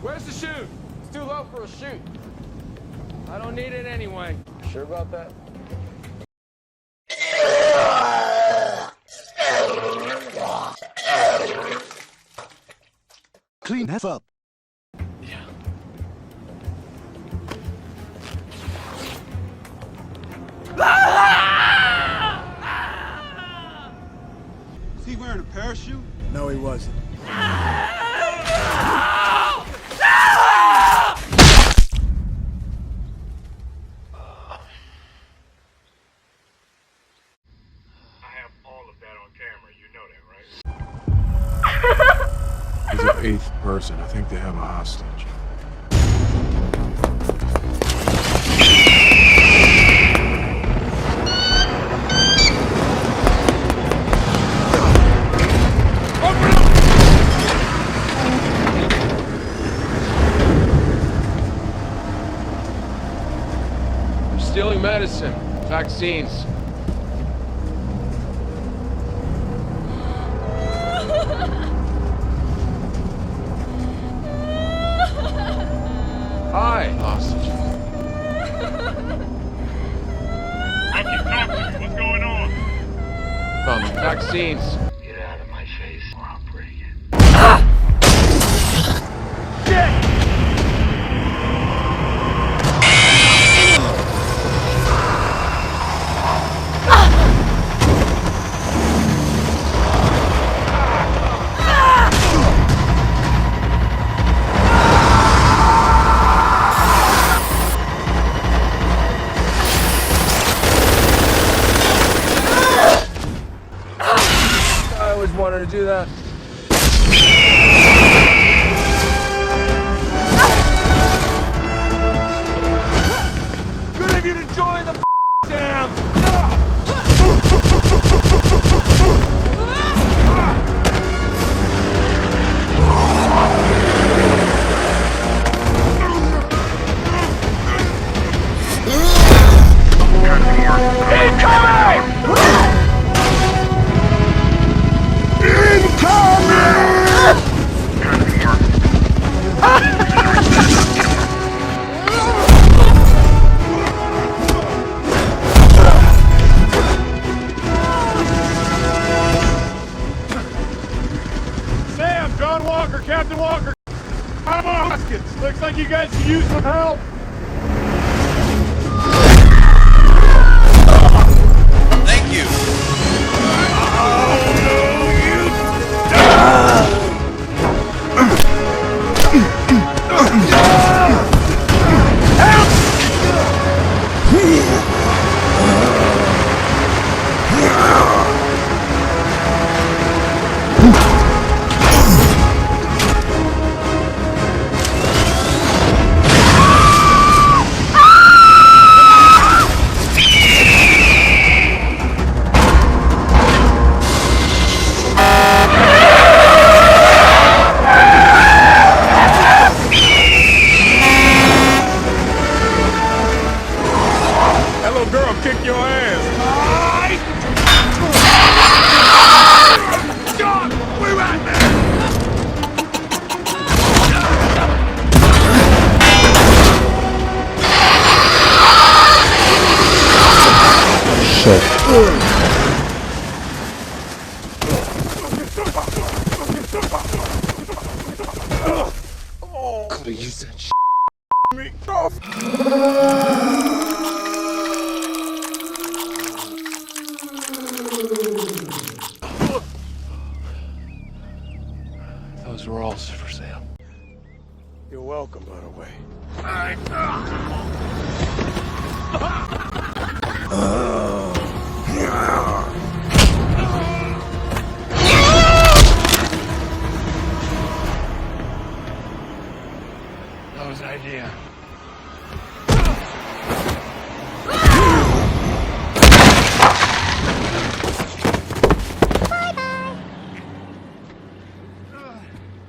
Where's the chute? It's too low for a chute. I don't need it anyway. Sure about that? Clean F up. Yeah. Is he wearing a parachute? No, he wasn't. He's an eighth person. I think they have a hostage. They're stealing medicine, vaccines. Hi, hostage. I can talk to you. What's going on? Found the vaccines. Get out of my face or I'll break it. I always wanted to do that. Good of you to join the dam! Sam, John Walker, Captain Walker. I'm Hoskins. Looks like you guys could use some help. Thank you. Kick your ass. John, where at, man? Shit. Could've used that shit. Me. Those were all for sale. You're welcome, by the way.